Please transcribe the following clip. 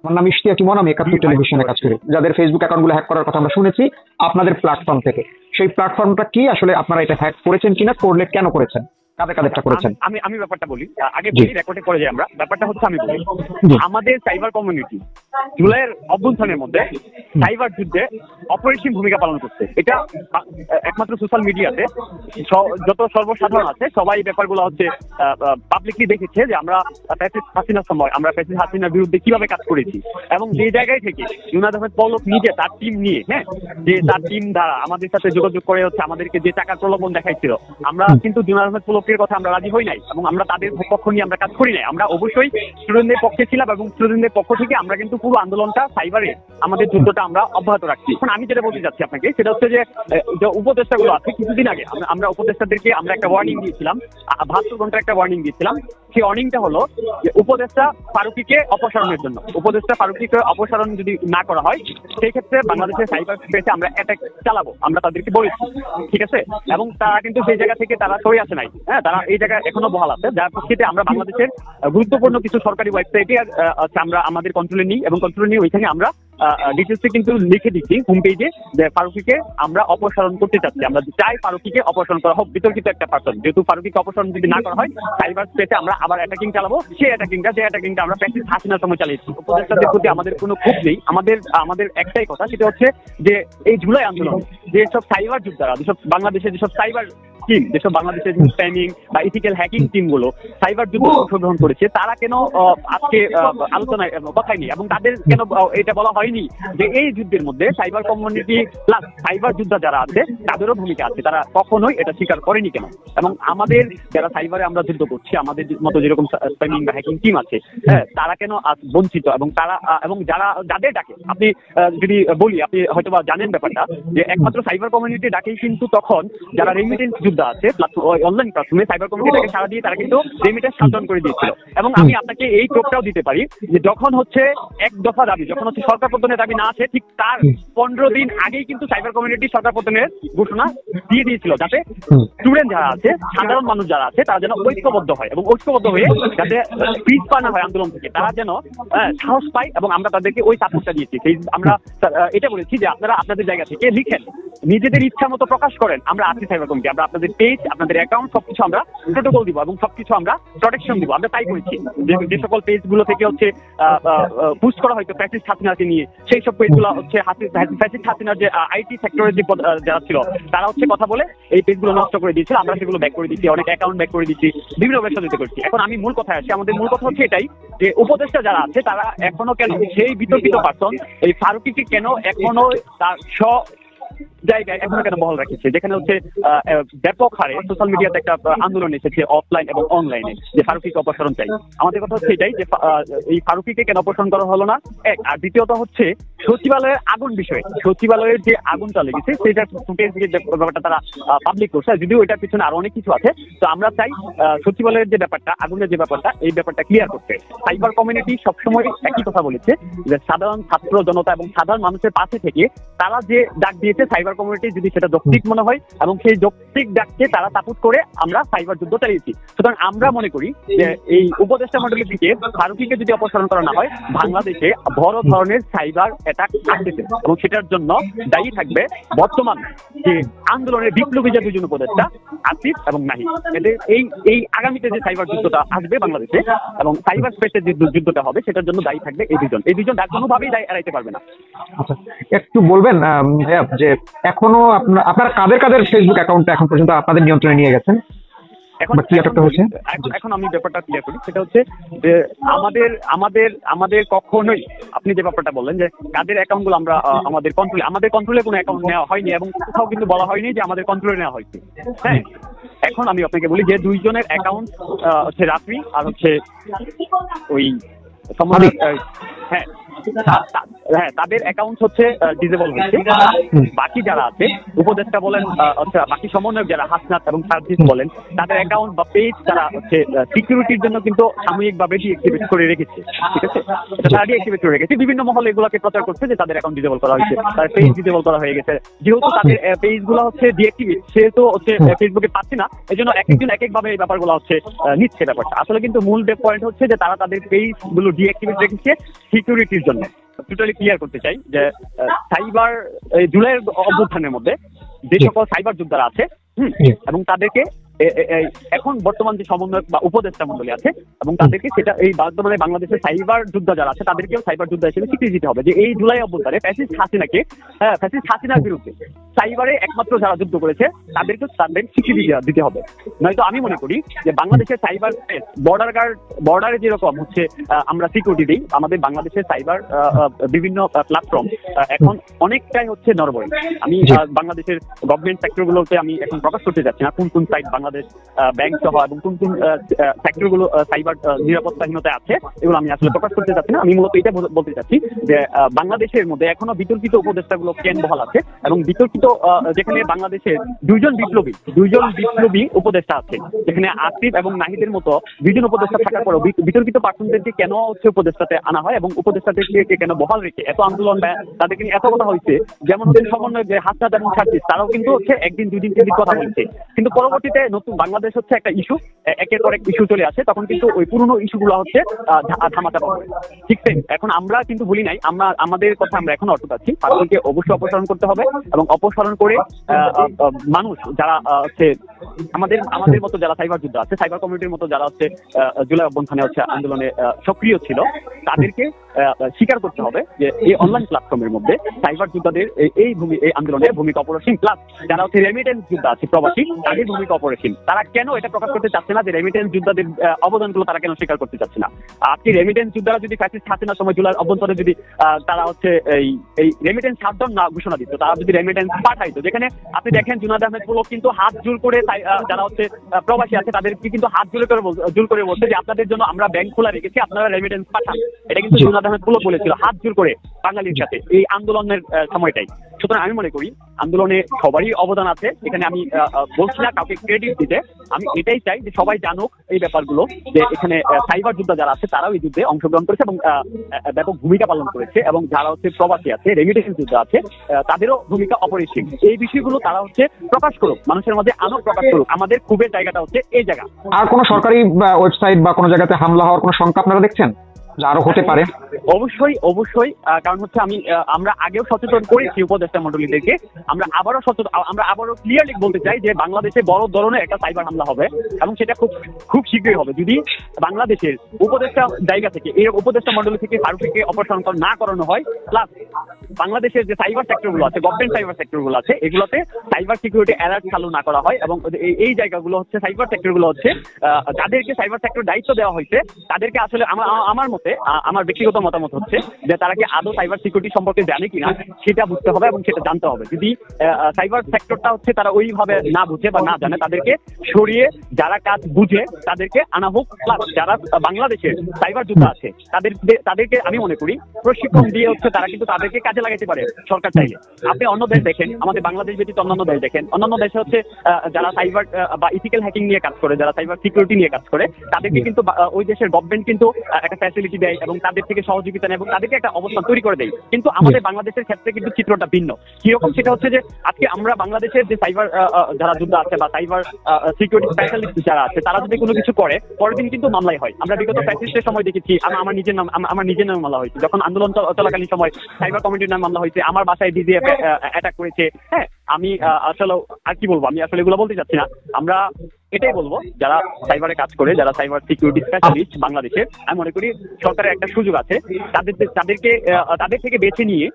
আমার নাম ইশতিয়াক ইমন, আমি ৭১ টেলিভিশনে কাজ করি। যাদের ফেসবুক অ্যাকাউন্টগুলো হ্যাক করার কথা আমরা শুনেছি আপনাদের প্ল্যাটফর্ম থেকে, সেই প্ল্যাটফর্মটা কি, আসলে আপনারা এটা হ্যাক করেছেন কিনা, করলে কেন করেছেন, কাদের কাদেরটা করেছেন? আমি ব্যাপারটা বলি, আগে বলি, রেকর্ডে করে যাই আমরা। ব্যাপারটা হচ্ছে আমি বলি, আমাদের সাইবার কমিউনিটি জুলাইয়ের অভ্যুত্থানের মধ্যে সাইবার যুদ্ধে অপরিসীম ভূমিকা পালন করছে। এটা একমাত্র সোশ্যাল মিডিয়াতে যত সর্বসাধারণ আছে সবাই ব্যাপারগুলো হচ্ছে পাবলিকলি দেখেছে যে আমরা প্যাসিস হাসিনার সময় আমরা প্যাসিস হাসিনার বিরুদ্ধে কিভাবে কাজ করেছি, এবং যে জায়গায় থেকে জুনায়েদ আহমেদ পল্লব নিজে তার টিম নিয়ে, হ্যাঁ, যে তার টিম দ্বারা আমাদের সাথে যোগাযোগ করে হচ্ছে আমাদেরকে যে টাকার প্রলোভন দেখাইছিল, আমরা কিন্তু জুনায়েদ আহমেদ পল্লবের কথা আমরা রাজি হই নাই এবং আমরা তাদের পক্ষ নিয়ে আমরা কাজ করি নাই। আমরা অবশ্যই স্টুডেন্টদের পক্ষে ছিলাম এবং স্টুডেন্টদের পক্ষ থেকে আমরা কিন্তু পুরো আন্দোলনটা সাইবারে আমাদের যুদ্ধটা আমরা অব্যাহত রাখছি। এখন আমি যেটা বলতে চাচ্ছি আপনাকে সেটা হচ্ছে যে উপদেষ্টাগুলো আছে, কিছুদিন আগে আমরা উপদেষ্টাদেরকে আমরা একটা ওয়ার্নিং দিয়েছিলাম, ৭২ ঘন্টার একটা ওয়ার্নিং দিয়েছিলাম। সেই ওয়ার্নিংটা হলো যে উপদেষ্টা ফারুকীকে অপসারণের জন্য। উপদেষ্টা ফারুকীকে অপসারণ যদি না করা হয় সেই ক্ষেত্রে বাংলাদেশের সাইবার স্পেসে আমরা অ্যাটাক চালাবো, আমরা তাদেরকে বলেছি, ঠিক আছে? এবং তারা কিন্তু সেই জায়গা থেকে তারা সরে আসে নাই, হ্যাঁ, তারা এই জায়গায় এখনো বহাল আছে। যার প্রেক্ষিতে আমরা বাংলাদেশের গুরুত্বপূর্ণ কিছু সরকারি ওয়েবসাইটে আমরা আমাদের কন্ট্রোলে নিই এবং কন্ট্রোলে নিয়ে ওইখানে আমরা ডিটেলসে কিন্তু লিখে দিচ্ছি হোম পেজে যে ফারুকীকে আমরা অপসারণ করতে চাচ্ছি, আমরা চাই ফারুকীকে অপসারণ করা হোক, বিতর্কিত একটা পার্সন। যেহেতু ফারুকীকে অপসারণ যদি না করা হয় সাইবার স্পেসে আমরা আবার অ্যাটাকিং চালাবো, সেই অ্যাটাকিংটা আমরা প্যাসিস হাসিনার সময় চালিয়েছি। উপদেষ্টাদের প্রতি আমাদের কোনো ক্ষোভ নেই, আমাদের একটাই কথা, সেটা হচ্ছে যে এই জুলাই আন্দোলন যেসব সাইবার যোদ্ধারা, যেসব বাংলাদেশের যেসব সাইবার টিম, যেসব বাংলাদেশের স্প্যামিং বা ইথিক্যাল হ্যাকিং টিমগুলো সাইবার যুদ্ধে অংশগ্রহণ করেছে, তারা কেন আজকে আলোচনায় কথাই নেই এবং তাদের কেন এটা বলা হয়নি যে এই যুদ্ধের মধ্যে সাইবার কমিউনিটি প্লাস সাইবার যোদ্ধা যারা আছে তাদেরও ভূমিকা আছে, তারা কখনোই এটা স্বীকার করেনি কেন? এবং আমাদের যারা সাইবারে আমরা যুদ্ধ করছি, আমাদের মতো যেরকম স্প্যামিং বা হ্যাকিং টিম আছে, হ্যাঁ, তারা কেন বঞ্চিত? এবং তারা এবং যাদের ডাকে আপনি যদি বলি, আপনি হয়তো বা জানেন ব্যাপারটা, যে একমাত্র সাইবার কমিউনিটি ডাকেই কিন্তু তখন যারা রেমিটেন্স যোদ্ধা আছে অনলাইন প্ল্যাটফর্মে সাইবার কমিউনিটিকে সারা দিয়ে তারা কিন্তু রেমিটেন্স সাবধান করে দিয়েছিল। এবং আমি আপনাকে এই টোপটাও দিতে পারি যে যখন হচ্ছে এক দফা দাবি, যখন হচ্ছে সরকার পতনের দাবি না আসে, ঠিক তার 15 দিন আগেই কিন্তু সাইবার কমিউনিটি সরকার পতনের ঘোষণা দিয়ে দিয়েছিল, যাতে স্টুডেন্ট যারা আছে, সাধারণ মানুষ যারা আছে, তারা যেন ঐক্যবদ্ধ হয় এবং ঐক্যবদ্ধ হয়ে যাতে পিছ পা না হয় আন্দোলন থেকে, তারা যেন সাহস পায়। এবং আমরা তাদেরকে ওই সাপোর্টটা দিয়েছি। সেই আমরা এটা বলেছি যে আপনারা আপনাদের জায়গা থেকে লিখেন, নিজেদের ইচ্ছা মতো প্রকাশ করেন, আমরা আছি সাইবার কমিটি, আমরা আপনাদের পেজ, আপনাদের অ্যাকাউন্ট সবকিছু আমরা প্রোটোকল দিব এবং সবকিছু আমরা প্রোটেকশন দিব। আমরা তাই করেছি। যে সকল পেজগুলো থেকে হচ্ছে পোস্ট করা হয়তো প্যাসিস হাসিনাকে নিয়ে, সেই সব পেজগুলো হচ্ছে প্যাসিস হাসিনার যে আইটি সেক্টরের যে যারা ছিল তারা হচ্ছে কথা বলে এই পেজগুলো নষ্ট করে দিয়েছিল, আমরা সেগুলো ব্যাক করে দিচ্ছি, অনেক অ্যাকাউন্ট ব্যাক করে দিচ্ছি, বিভিন্ন ব্যবসা দিতে করছি। এখন আমি মূল কথায় আসি, আমাদের মূল কথা হচ্ছে এটাই যে উপদেষ্টা যারা আছে তারা এখনো কেন সেই বিতর্কিত পার্সন এই ফারুকীকে কেন এখনো তার জায়গায় এখনো কেন বহাল রাখছে, যেখানে হচ্ছে ব্যাপক হারে সোশ্যাল মিডিয়াতে একটা আন্দোলন এসেছে অফলাইন এবং অনলাইনে যে ফারুকীকে অপসারণ চাই। আমাদের কথা হচ্ছে এটাই যে এই ফারুকীকে কেন অপসারণ করা হলো না, এক। আর দ্বিতীয়ত হচ্ছে সচিবালয়ের আগুন বিষয়ে, সচিবালয়ের যে আগুনটা লেগেছে সেটার ফুটেজ ব্যাপারটা তারা পাবলিক করছে, যদিও এটার পিছনে আরো অনেক কিছু আছে। তো আমরা চাই সচিবালয়ের যে ব্যাপারটা, আগুনের যে ব্যাপারটা, এই ব্যাপারটা ক্লিয়ার করতে। সাইবার কমিউনিটি সবসময় একই কথা বলেছে যে সাধারণ ছাত্র জনতা এবং সাধারণ মানুষের পাশে থেকে তারা যে ডাক দিয়েছে সাইবার কমিউনিটি, যদি সেটা যৌক্তিক মনে হয় এবং সেই যৌক্তিক ডাককে তারা সাপোর্ট করে আমরা সাইবার যুদ্ধ চালিয়েছি। সুতরাং আমরা মনে করি যে এই উপদেষ্টা মণ্ডলী থেকে ফারুকীকে যদি অপসারণ করা না হয়, বাংলাদেশে বড় ধরনের সাইবার অ্যাটাক আসতেছে এবং সেটার জন্য দায়ী থাকবে বর্তমান যে আন্দোলনের বিপ্লবী যে দুজন উপদেষ্টা আসিফ এবং নাহিদ। এদের এই আগামীতে যে সাইবার যুদ্ধটা আসবে বাংলাদেশে এবং সাইবার স্পেসের যে যুদ্ধটা হবে সেটার জন্য দায়ী থাকবে এই দুজন কোনোভাবেই দায়ী এড়াইতে পারবে না। আচ্ছা, একটু বলবেন ভাইয়া যে এখনো আপনার কাদের ফেসবুক অ্যাকাউন্টটা এখন পর্যন্ত আপনাদের নিয়ন্ত্রণে নিয়ে গেছেন? এখন আমি ব্যাপারটা ক্লিয়ার করি, সেটা হচ্ছে যে আমাদের কখনোই আপনি যে ব্যাপারটা বললেন যে কাদের অ্যাকাউন্ট গুলো আমরা আমাদের কন্ট্রোলে কোনো অ্যাকাউন্ট নেওয়া হয়নি এবং কোথাও কিন্তু বলা হয়নি যে আমাদের কন্ট্রোলে নেওয়া হয়েছে। হ্যাঁ, এখন আমি আপনাকে বলি যে দুইজনের অ্যাকাউন্ট হচ্ছে রাফি আর হচ্ছে ওই হ্যাঁ তাদের অ্যাকাউন্ট হচ্ছে ডিসেবল হয়েছে। বাকি যারা আছে উপদেষ্টা বলেন, বাকি সমন্বয়ক যারা হাসনাত এবং সার্জিস বলেন, তাদের অ্যাকাউন্ট বা পেজ তারা হচ্ছে সিকিউরিটির জন্য কিন্তু সাময়িকভাবে ডিঅ্যাক্টিভেট করে রেখেছে। ঠিক আছে, তারা ডিঅ্যাক্টিভেট করে রেখেছে, বিভিন্ন মহলে এগুলোকে প্রচার করছে যে তাদের অ্যাকাউন্ট ডিসেবল করা হয়েছে, তাদের পেজ ডিসেবল করা হয়ে গেছে। যেহেতু তাদের পেজগুলো হচ্ছে ডিঅ্যাক্টিভেট, সেহেতু হচ্ছে ফেসবুকে পাচ্ছি না, এই জন্য একজন এক একভাবে এই ব্যাপারগুলো হচ্ছে নিচ্ছে ব্যাপারটা। আসলে কিন্তু মূল পয়েন্ট হচ্ছে যে তারা তাদের পেজগুলো ডিঅ্যাক্টিভেট রেখেছে সিকিউরিটির জন্য। জন্য টোটালি ক্লিয়ার করতে চাই যে সাইবার জুলাইয়ের অভ্যুত্থানের মধ্যে যে সকল সাইবার যোদ্ধারা আছে এবং তাদেরকে এখন বর্তমান যে সমন্বয়ক বা উপদেষ্টা মন্ডলী আছে এবং তাদেরকে সেটা এই বর্তমানে বাংলাদেশের সাইবার যোদ্ধা যারা আছে তাদেরকেও সাইবার যোদ্ধা হিসেবে স্বীকৃতি দিতে হবে যে এই জুলাই অভ্যুত্থানে ফ্যাসিস্ট হাসিনার বিরুদ্ধে সাইবারে একমাত্র যারা যুদ্ধ করেছে তাদেরকে তাদের স্বীকৃতি দিতে হবে। নয়তো আমি মনে করি যে বাংলাদেশের সাইবার স্পেস বর্ডারে যেরকম হচ্ছে আমরা সিকিউরিটি দিই, আমাদের বাংলাদেশের সাইবার বিভিন্ন প্ল্যাটফর্ম এখন অনেকটাই হচ্ছে নড়বড়ে। আমি বাংলাদেশের গভর্নমেন্ট সেক্টরগুলোতে আমি এখন প্রকাশ করতে যাচ্ছি না কোন কোন সাইট বাংলাদেশ ব্যাংক সহ এবং কোন কোন সেক্টরগুলো সাইবার নিরাপত্তাহীনতায় আছে, এগুলো আমি আসলে প্রকাশ করতে চাচ্ছি না। আমি মূলত এটা বলতে চাচ্ছি যে বাংলাদেশের মধ্যে এখনো বিতর্কিত উপদেষ্টাগুলো কেন বহাল আছে এবং বিতর্কিত যেখানে বাংলাদেশের দুইজন বিপ্লবী উপদেষ্টা আছে, যেখানে আসিফ এবং নাহিদের মতো দুইজন উপদেষ্টা থাকার পরেও বিতর্কিত পার্সনদেরকে কেন হচ্ছে উপদেষ্টাতে আনা হয় এবং উপদেষ্টাদেরকে কেন বহাল রেখে এত আন্দোলন বা তাদেরকে নিয়ে এত কথা হয়েছে। যেমন হচ্ছে সমন্বয় যে হাসনাত এবং সার্জিস তারাও কিন্তু হচ্ছে একদিন দুদিন তিন দিন কথা বলছে, কিন্তু পরবর্তীতে নতুন বাংলাদেশ হচ্ছে একটা ইস্যু, একের পর এক ইস্যু চলে আসে, তখন কিন্তু ওই পুরনো ইস্যুগুলো হচ্ছে ধামাচাপা পড়ে। ঠিক তাই এখন আমরা কিন্তু ভুলি নাই, আমাদের কথা আমরা এখন অটুট আছি। পার্সনকে অবশ্যই অপসারণ করতে হবে এবং অপসারণ করে মানুষ যারা হচ্ছে আমাদের মতো যারা সাইবার যোদ্ধা আছে, সাইবার কমিউনিটির মতো যারা হচ্ছে জুলাই অভ্যুত্থানে হচ্ছে আন্দোলনে সক্রিয় ছিল, তাদেরকে স্বীকার করতে হবে যে এই অনলাইন প্ল্যাটফর্মের মধ্যে সাইবার যোদ্ধাদের এই আন্দোলনে ভূমিকা অপরিসীম, প্লাস যারা হচ্ছে রেমিটেন্স যোদ্ধা আছে প্রবাসী তাদের ভূমিকা অপরিসীম। তারা কেন এটা প্রকাশ করতে চাচ্ছে না যে রেমিটেন্স যোদ্ধাদের অবদানগুলো তারা কেন স্বীকার করতে চাচ্ছে না? আজকে রেমিটেন্স যোদ্ধারা যদি ফ্যাসিস্ট হাসিনার সময় জুলাই অভ্যন্তরে যদি তারা হচ্ছে এই রেমিটেন্স শাটডাউন না ঘোষণা দিত, তারা যদি রেমিটেন্স পাঠাইতো, যেখানে আপনি দেখেন জুনায়েদ আহমেদ পুলক কিন্তু হাত জোর করে যারা হচ্ছে প্রবাসী আছে তাদেরকে কিন্তু হাত জোর করে বলছে যে আপনাদের জন্য আমরা ব্যাংক খোলা রেখেছি, আপনারা রেমিটেন্স পাঠান। এটা কিন্তু জুনায়েদ আহমেদ পুলক বলেছিল হাত জোর করে বাঙালির সাথে এই আন্দোলনের সময়টাই। সুতরাং আমি মনে করি আন্দোলনে সবারই অবদান আছে, এখানে আমি বলছি না কাউকে ক্রেডিট দিতে, আমি এটাই চাই যে সবাই জানুক এই ব্যাপারগুলো, যে এখানে সাইবার যোদ্ধা যারা আছে তারাও এই যুদ্ধে অংশগ্রহণ করেছে এবং ব্যাপক ভূমিকা পালন করেছে এবং যারা হচ্ছে প্রবাসী আছে রেমিটেন্স যোদ্ধা আছে তাদেরও ভূমিকা অপরিসীম। এই বিষয়গুলো তারা হচ্ছে প্রকাশ করুক, মানুষের মধ্যে আনন্দ প্রকাশ করুক। আমাদের খুবের জায়গাটা হচ্ছে এই জায়গা। আর কোনো সরকারি ওয়েবসাইট বা কোনো জায়গাতে হামলা হওয়ার কোনো শঙ্কা আপনারা দেখছেন আরো হতে পারে? অবশ্যই কারণ হচ্ছে আমরা আগেও সচেতন করেছি উপদেষ্টা মন্ডলীদেরকে, আমরা আবারও ক্লিয়ারলি বলতে চাই যে বাংলাদেশে বড় ধরনের একটা সাইবার হামলা হবে এবং সেটা খুব শীঘ্রই হবে। যদি বাংলাদেশের উপদেষ্টা জায়গা থেকে এই উপদেষ্টা মন্ডলী থেকে ফারুককে অপসারণ না করানো হয়, প্লাস বাংলাদেশের যে সাইবার সেক্টরগুলো আছে, গভর্নমেন্ট সাইবার সেক্টরগুলো আছে, এগুলোতে সাইবার সিকিউরিটি অ্যালার্ট চালু না করা হয় এবং এই জায়গাগুলো হচ্ছে সাইবার সেক্টরগুলো হচ্ছে যাদেরকে সাইবার সেক্টর দায়িত্ব দেওয়া হয়েছে তাদেরকে আসলে আমার মতে আমার ব্যক্তিগত মতামত হচ্ছে যে তারা কি আদৌ সাইবার সিকিউরিটি সম্পর্কে জানে কিনা সেটা বুঝতে হবে এবং সেটা জানতে হবে। যদি সাইবার সেক্টরটা হচ্ছে তারা ওইভাবে না বুঝে বা না জানে, তাদেরকে সরিয়ে যারা কাজ বুঝে তাদেরকে আনা হোক। প্লাস যারা বাংলাদেশের সাইবার যোদ্ধা আছে তাদেরকে আমি মনে করি প্রশিক্ষণ দিয়ে হচ্ছে তারা কিন্তু তাদেরকে কাজে লাগাতে পারে সরকার চাইলে। আপনি অন্য দেশ দেখেন, আমাদের বাংলাদেশ ব্যতীত অন্যান্য দেশ দেখেন, অন্যান্য দেশে হচ্ছে যারা সাইবার বা ইথিক্যাল হ্যাকিং নিয়ে কাজ করে, যারা সাইবার সিকিউরিটি নিয়ে কাজ করে, তাদেরকে কিন্তু ওই দেশের গভর্নমেন্ট কিন্তু একটা ফ্যাসিলিটি দেয় এবং তাদের থেকে সহযোগিতা নেয় এবং তাদেরকে একটা অবস্থান তৈরি করে দেয়। কিন্তু আমাদের বাংলাদেশের ক্ষেত্রে কিন্তু চিত্রটা ভিন্ন। কিরকম? সেটা হচ্ছে যে আজকে আমরা বাংলাদেশের যে সাইবার যারা যোদ্ধা আছে বা সাইবার সিকিউরিটি স্পেশালিস্ট যারা আছে তারা যদি কোনো কিছু করে, পরের দিন কিন্তু মামলাই হয়। আমরা বিগত ফ্যাসিস্টের সময় দেখেছি, আমার নিজের নামে মামলা হয়েছে, যখন আন্দোলন চলাকালীন সময় সাইবার কমিটির নামে মামলা হয়েছে, আমার বাসায় ডিজিএফ অ্যাটাক করেছে। হ্যাঁ, আমি আসলে আর কি বলবো, আমি আসলে এগুলো বলতে চাচ্ছি না। আমরা এটাই বলবো যারা সাইবারে কাজ করে, যারা সাইবার সিকিউরিটি স্পেশালিস্ট বাংলাদেশের, আমি মনে করি সরকারের একটা সুযোগ আছে তাদের থেকে বেছে নিয়ে